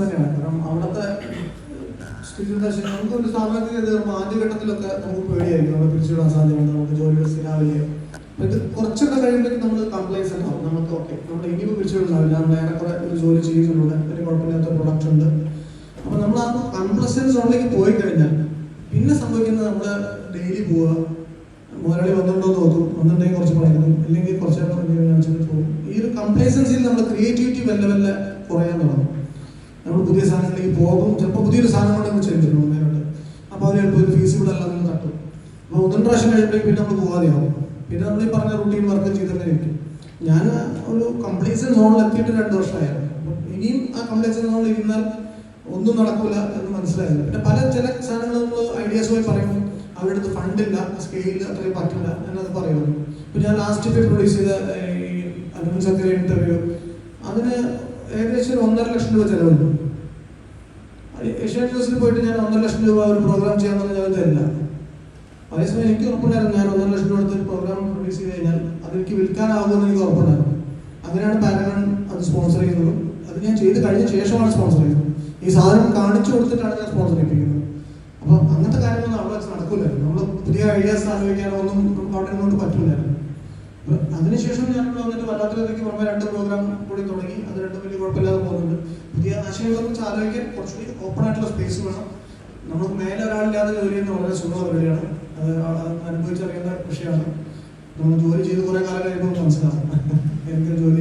തന്നെയാണ്. കാരണം അവിടുത്തെ നമുക്ക് ഒരു സ്ഥാപനത്തിൽ കയറുമ്പോൾ ആദ്യഘട്ടത്തിലൊക്കെ നമുക്ക് പേടിയായിരിക്കും, നമ്മൾ പിരിച്ചുവിടാൻ സാധ്യതയുണ്ട്, നമുക്ക് ജോലിയുടെ സ്ഥിരാവില്ല. അപ്പോൾ ഇത് കുറച്ചൊക്കെ കഴിയുമ്പോഴേക്കും നമ്മൾ കംപ്ലൈൻസ് ഉണ്ടാവും, നമുക്ക് ഓക്കെ നമ്മൾ ഇനിയിപ്പോൾ പിരിച്ചുവിടുന്നാവില്ല, നമ്മൾ ഏറെക്കുറെ ഒരു ജോലി ചെയ്യുന്നുണ്ട്, ഒരു കുഴപ്പമില്ലാത്ത പ്രൊഡക്റ്റ് ഉണ്ട്. അപ്പോൾ നമ്മൾ ആ അൺപ്ലസന്റ് സോണിലേക്ക് പോയി കഴിഞ്ഞാൽ പിന്നെ സംഭവിക്കുന്നത് നമ്മൾ ഡെയിലി പോവുക, മുതലാളി വന്നുകൊണ്ടോ നോക്കും, വന്നിട്ടുണ്ടെങ്കിൽ കുറച്ച് പണിയെടുക്കും, ഇല്ലെങ്കിൽ കുറച്ച് കാണിച്ചിട്ട് പോകും. ഈ ഒരു കംപ്ലേസൻസിയിൽ നമ്മുടെ ക്രിയേറ്റിവിറ്റി വല്ല വല്ല കുറയാൻ തുടങ്ങും. നമ്മൾ പുതിയ സാധനങ്ങളിലേക്ക് പോകും, ചിലപ്പോൾ പുതിയൊരു സാധനം കൊണ്ട് നമ്മൾ ചെയ്തിട്ടുണ്ട് നേരിട്ട്, അപ്പോൾ അത് ചിലപ്പോൾ ഒരു ഫീസിബിൾ അല്ലാതെ തട്ടും. അപ്പോൾ ഒന്നും പ്രാവശ്യം കഴിയുമ്പോഴേക്കും പിന്നെ നമ്മൾ പോകാതെയാവും. പിന്നെ നമ്മൾ ഈ പറഞ്ഞ റൂട്ടീൻ വർക്ക് ചെയ്ത് തന്നെ ഇരിക്കും. ഞാൻ ഒരു കംപ്ലേസൻസ് സോണിൽ എത്തിയിട്ട് 2 വർഷമായിരുന്നു. അപ്പം ഇനിയും ആ കംപ്ലേസൻസ് സോണിൽ ഇരുന്നാൽ ഒന്നും നടക്കില്ല എന്ന് മനസ്സിലായത്. പിന്നെ ചില സാധനങ്ങൾ നമ്മൾ ഐഡിയാസുമായി പറയുമ്പോൾ അവരുടെ അടുത്ത് ഫണ്ടില്ല, സ്കെയിലിൽ അത്രയും പറ്റില്ല എന്നത് പറയുന്നു. ഇപ്പം ഞാൻ ലാസ്റ്റ് ഇപ്പോൾ പ്രൊഡ്യൂസ് ചെയ്ത ഈ അനുപൻ സക്രിയ ഇന്റർവ്യൂ, അതിന് ഏകദേശം 1.5 ലക്ഷം രൂപ ചിലവുണ്ട്. ഏഷ്യാനെറ്റ് ന്യൂസിൽ പോയിട്ട് ഞാൻ 1.5 ലക്ഷം രൂപ ഒരു പ്രോഗ്രാം ചെയ്യാമെന്ന് ഞാൻ തരില്ല. അതേസമയം എനിക്ക് ഉറപ്പുണ്ടായിരുന്നു, ഞാൻ 1.5 ലക്ഷം രൂപ എടുത്ത് ഒരു പ്രോഗ്രാം പ്രൊഡ്യൂസ് ചെയ്ത് കഴിഞ്ഞാൽ അതെനിക്ക് വിൽക്കാനാവുമെന്ന് എനിക്ക് ഉറപ്പുണ്ടായിരുന്നു. അങ്ങനെയാണ് പാരഗൺ അത് സ്പോൺസർ ചെയ്യുന്നതും. അത് ഞാൻ ചെയ്ത് കഴിഞ്ഞ ശേഷമാണ് സ്പോൺസർ ചെയ്യുന്നത്. ഈ സാധനം കാണിച്ചു കൊടുത്തിട്ടാണ് ഞാൻ സ്പോൺസർ ചെയ്യിപ്പിക്കുന്നത്. അപ്പോൾ അങ്ങനത്തെ കാര്യങ്ങളൊന്നും അവിടെ വെച്ച് നടക്കില്ലായിരുന്നു. നമ്മൾ പുതിയ ഐഡിയാസ് ആലോചിക്കാനോ ഒന്നും നമുക്ക് അവിടെ നിന്നുകൊണ്ട് പറ്റില്ലായിരുന്നു. അതിനുശേഷം ഞാൻ വന്നിട്ട് വല്ലാത്തതിലേക്ക് പുറമെ 2 പ്രോഗ്രാം കൂടി തുടങ്ങി. അത് 2 വലിയ കുഴപ്പമില്ലാതെ പോകുന്നുണ്ട്. പുതിയ ആശയങ്ങളെ കുറിച്ച് ആലോചിക്കാൻ കുറച്ചുകൂടി ഓപ്പൺ ആയിട്ടുള്ള സ്പേസ് വേണം. നമുക്ക് മേലെ ഒരാളില്ലാതെ ജോലി ചെയ്യുന്ന വളരെ സുഖമുള്ള പരിപാടിയാണ്. അത് അനുഭവിച്ചറിയുന്ന വിഷയമാണ്. നമ്മൾ ജോലി ചെയ്ത് കുറേ കാലം കഴിയുമ്പോൾ മനസ്സിലാവും എനിക്കൊരു ജോലി